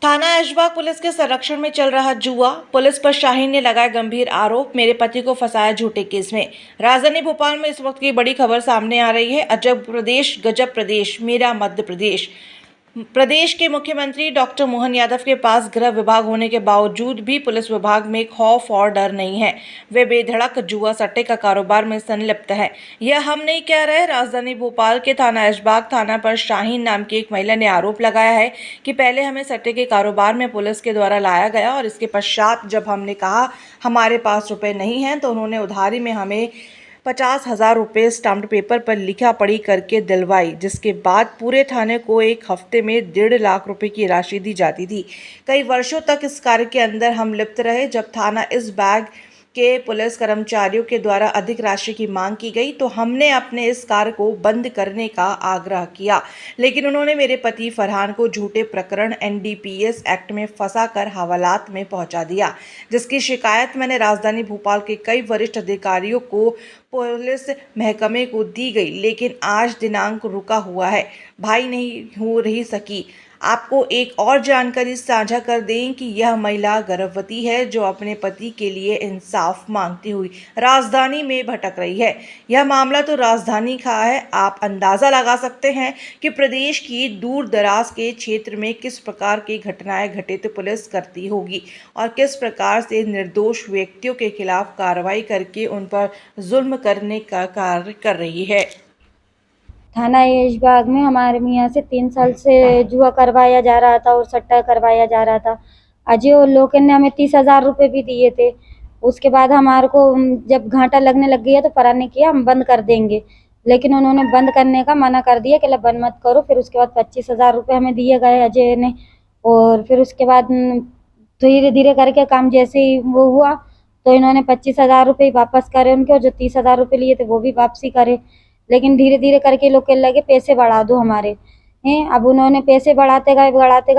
थाना ऐशबाग पुलिस के संरक्षण में चल रहा जुआ। पुलिस पर शाहीन ने लगाए गंभीर आरोप। मेरे पति को फंसाया झूठे केस में। राजधानी भोपाल में इस वक्त की बड़ी खबर सामने आ रही है। अजब प्रदेश गजब प्रदेश, मेरा मध्य प्रदेश। प्रदेश के मुख्यमंत्री डॉक्टर मोहन यादव के पास गृह विभाग होने के बावजूद भी पुलिस विभाग में खौफ और डर नहीं है। वे बेधड़क जुआ सट्टे का कारोबार में संलिप्त है। यह हम नहीं कह रहे। राजधानी भोपाल के थाना ऐशबाग थाना पर शाहीन नाम की एक महिला ने आरोप लगाया है कि पहले हमें सट्टे के कारोबार में पुलिस के द्वारा लाया गया और इसके पश्चात जब हमने कहा हमारे पास रुपए नहीं हैं तो उन्होंने उधारी में हमें 50,000 रुपये स्टाम्प्ड पेपर पर लिखा पढ़ी करके दिलवाई, जिसके बाद पूरे थाने को एक हफ्ते में 1.5 लाख रुपए की राशि दी जाती थी। कई वर्षों तक इस कार्य के अंदर हम लिप्त रहे। जब थाना ऐशबाग के पुलिस कर्मचारियों के द्वारा अधिक राशि की मांग की गई तो हमने अपने इस कार्य को बंद करने का आग्रह किया, लेकिन उन्होंने मेरे पति फरहान को झूठे प्रकरण NDPS एक्ट में फंसाकर हवालात में पहुंचा दिया, जिसकी शिकायत मैंने राजधानी भोपाल के कई वरिष्ठ अधिकारियों को पुलिस महकमे को दी गई, लेकिन आज दिनांक रुका हुआ है। भाई नहीं हो रही सकी। आपको एक और जानकारी साझा कर दें कि यह महिला गर्भवती है जो अपने पति के लिए इंसाफ मांगती हुई राजधानी में भटक रही है। यह मामला तो राजधानी का है। आप अंदाज़ा लगा सकते हैं कि प्रदेश की दूर दराज के क्षेत्र में किस प्रकार की घटनाएं घटित पुलिस करती होगी और किस प्रकार से निर्दोष व्यक्तियों के खिलाफ कार्रवाई करके उन पर जुल्म करने का कार्य कर रही है। थाना ऐशबाग में हमारे मियाँ से 3 साल से जुआ करवाया जा रहा था और सट्टा करवाया जा रहा था। अजय और लोकेन ने हमें 30,000 रुपये भी दिए थे। उसके बाद हमारे को जब घाटा लगने लग गया तो फरहान ने किया हम बंद कर देंगे, लेकिन उन्होंने बंद करने का मना कर दिया कि बंद मत करो। फिर उसके बाद 25,000 रुपये हमें दिए गए अजय ने, और फिर उसके बाद धीरे धीरे करके काम जैसे ही वो हुआ तो इन्होंने 25,000 रुपये वापस करे उनके, और जो 30,000 रुपये लिए थे वो भी वापसी करे। लेकिन धीरे धीरे करके लोग कहने लगे पैसे बढ़ा दो हमारे हैं। अब उन्होंने पैसे बढ़ाते गए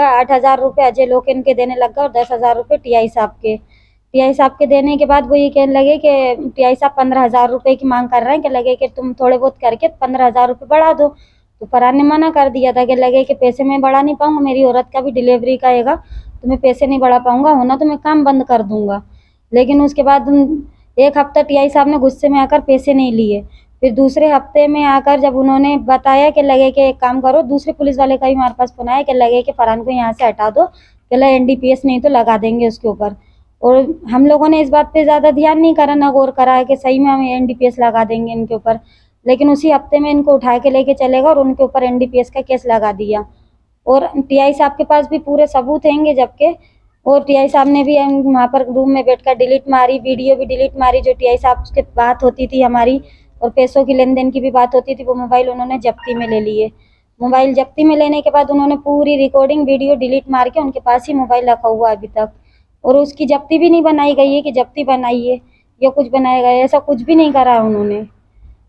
8,000 रुपये अजय लोकेन के देने लग गए और 10,000 रुपये टीआई साहब के देने के बाद वो ये कहने लगे कि टीआई साहब 15,000 रुपये की मांग कर रहे हैं कि लगे कि तुम थोड़े बहुत करके 15,000 रुपये बढ़ा दो। तो फरहान ने मना कर दिया था कि लगे कि पैसे मैं बढ़ा नहीं पाऊँगा, मेरी औरत का भी डिलीवरी का हैगा तो मैं पैसे नहीं बढ़ा पाऊँगा, होना तो मैं काम बंद कर दूँगा। लेकिन उसके बाद 1 हफ्ता टीआई साहब ने गुस्से में आकर पैसे नहीं लिए। फिर दूसरे हफ्ते में आकर जब उन्होंने बताया कि लगे कि एक काम करो, दूसरे पुलिस वाले का भी हमारे पास फोन आया कि लगे कि फरहान को यहाँ से हटा दो, कहला NDPS नहीं तो लगा देंगे उसके ऊपर। और हम लोगों ने इस बात पे ज़्यादा ध्यान नहीं करा, ना गौर करा है कि सही में हम NDPS लगा देंगे इनके ऊपर। लेकिन उसी हफ्ते में इनको उठा के लेके चलेगा और उनके ऊपर NDPS का केस लगा दिया। और टीआई साहब के पास भी पूरे सबूत हैंगे जबकि, और टीआई साहब ने भी वहाँ पर रूम में बैठकर डिलीट मारी, वीडियो भी डिलीट मारी जो टीआई साहब से बात होती थी हमारी और पैसों की लेन देन की भी बात होती थी, वो मोबाइल उन्होंने जब्ती में ले लिए। मोबाइल जब्ती में लेने के बाद उन्होंने पूरी रिकॉर्डिंग वीडियो डिलीट मार के उनके पास ही मोबाइल रखा हुआ है अभी तक, और उसकी जब्ती भी नहीं बनाई गई है कि जब्ती बनाई है या कुछ बनाया गया है, ऐसा कुछ भी नहीं करा है उन्होंने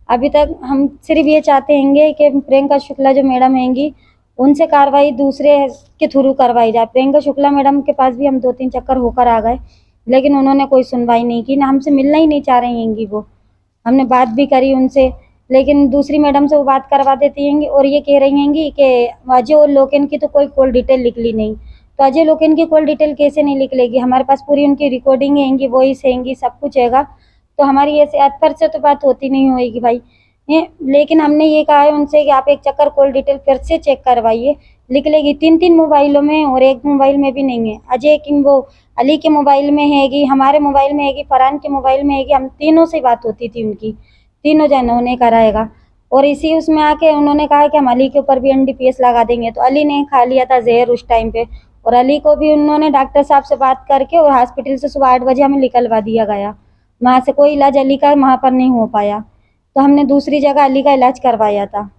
अभी तक। हम सिर्फ ये चाहते हैं कि प्रियंका शुक्ला जो मैडम हैंगी उनसे कार्रवाई दूसरे के थ्रू करवाई जाए। प्रियंका शुक्ला मैडम के पास भी हम 2-3 चक्कर होकर आ गए, लेकिन उन्होंने कोई सुनवाई नहीं की, ना हमसे मिलना ही नहीं चाह रही हैंगी वो। हमने बात भी करी उनसे, लेकिन दूसरी मैडम से वो बात करवा देती हैंगी और ये कह रही हैंगी कि अजय और लोकेन की तो कोई कॉल डिटेल निकली नहीं। तो अजय लोकेन की कॉल डिटेल कैसे नहीं निकलेगी? हमारे पास पूरी उनकी रिकॉर्डिंग हैंगी, वॉइस हैंगी, सब कुछ हैगा, तो हमारी ऐसे अतफर से तो बात होती नहीं होएगी भाई। लेकिन हमने ये कहा है उनसे कि आप एक चक्कर कॉल डिटेल फिर से चेक करवाइए, निकलेगी 3-3 मोबाइलों में और एक मोबाइल में भी नहीं है। अजय की वो अली के मोबाइल में हैगी, हमारे मोबाइल में हैगी, फरहान के मोबाइल में हैगी, हम तीनों से बात होती थी उनकी, तीनों जनों ने कराएगा। और इसी उसमें आके उन्होंने कहा कि हम अली के ऊपर भी NDPS लगा देंगे, तो अली ने खा लिया था जहर उस टाइम पे, और अली को भी उन्होंने डॉक्टर साहब से बात करके और हॉस्पिटल से सुबह 8 बजे हमें निकलवा दिया गया। वहाँ से कोई इलाज अली का वहाँ पर नहीं हो पाया, तो हमने दूसरी जगह अली का इलाज करवाया था।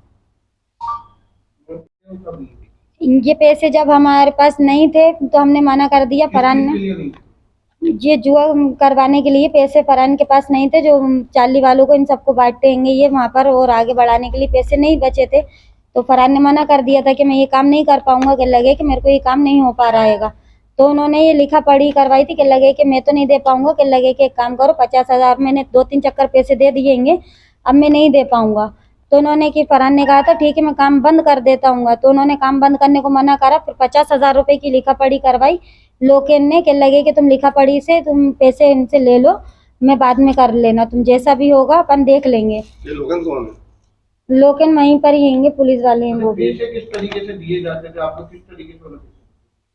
ये पैसे जब हमारे पास नहीं थे तो हमने मना कर दिया। फरहान ने ये जुआ करवाने के लिए पैसे फरहान के पास नहीं थे, जो चाली वालों को इन सबको बांटते हैं ये वहाँ पर, और आगे बढ़ाने के लिए पैसे नहीं बचे थे, तो फरहान ने मना कर दिया था कि मैं ये काम नहीं कर पाऊंगा, कि लगे कि मेरे को ये काम नहीं हो पा रहेगा। तो उन्होंने ये लिखा पढ़ी करवाई थी कि लगे कि मैं तो नहीं दे पाऊंगा, कि लगे कि एक काम करो 50,000 मैंने 2-3 चक्कर पैसे दे दिएंगे, अब मैं नहीं दे पाऊंगा। तो उन्होंने कि फरहान ने कहा था ठीक है मैं काम बंद कर देता हूँ, तो उन्होंने काम बंद करने को मना करा। फिर 50,000 रुपए की लिखा पढ़ी करवाई लोकेन ने कि लगे कि तुम लिखा पढ़ी से तुम पैसे इनसे ले लो, मैं बाद में कर लेना, तुम जैसा भी होगा अपन देख लेंगे। ये लोगन कौन है? लोकेन वहीं पर ही हैंगे, पुलिस वाले हैं वो भी। पैसे किस तरीके से दिए जाते थे आपको, किस तरीके से होते थे,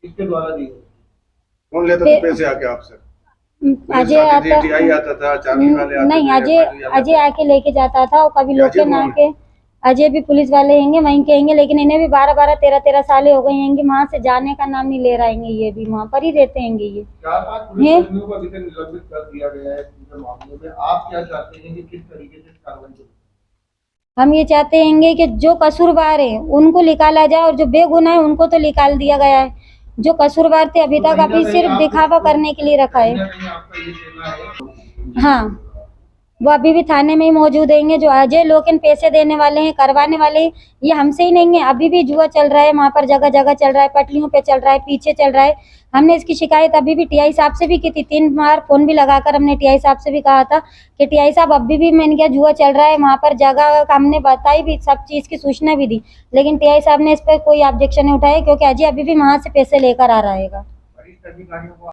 किसके द्वारा दिए? कौन लेता था पैसे आके आपसे? अजय आता टीआई आता था, चाबी वाले आते नहीं, थे, अजय आके लेके जाता था, और कभी अजय लोकेन कौन है? आके। अजय भी पुलिस वाले हैंगे, वहीं के हैंगे, लेकिन इन्हें भी 12-12, 13-13 साल हो गए हैंगे, वहाँ से जाने का नाम नहीं ले रहे हैंगे, ये भी वहाँ पर ही रहते हैंगे ये। 4-5 पुलिसकर्मियों को अभी तक निलंबित कर दिया गया है पूरे मामले में। आप क्या चाहते हैं कि किस तरीके से कार्रवाई हो? हम ये चाहते हैंगे कि जो कसूरवार है उनको निकाला जाए, और जो बेगुनाह है उनको तो निकाल दिया गया है। जो कसूरवार थे अभी तक अभी सिर्फ दिखावा करने के लिए रखा है। कहीं ना कहीं आपका ये कहना है हाँ, वो अभी भी थाने में ही मौजूद रहेंगे। जो अजय लोकेन पैसे देने वाले हैं, करवाने वाले हैं, ये हमसे ही नहीं है। अभी भी जुआ चल रहा है वहाँ पर, जगह जगह चल रहा है, पटलियों पे चल रहा है, पीछे चल रहा है। हमने इसकी शिकायत अभी भी टीआई साहब से भी की थी, 3 बार फोन भी लगाकर हमने टीआई साहब से भी कहा था कि टीआई साहब अभी भी मैंने क्या जुआ चल रहा है वहाँ पर, जगह हमने बताई भी, सब चीज़ की सूचना भी दी, लेकिन टीआई साहब ने इस पर कोई ऑब्जेक्शन नहीं उठाया, क्योंकि अजय अभी भी वहाँ से पैसे लेकर आ रहेगा। वरिष्ठ अधिकारियों को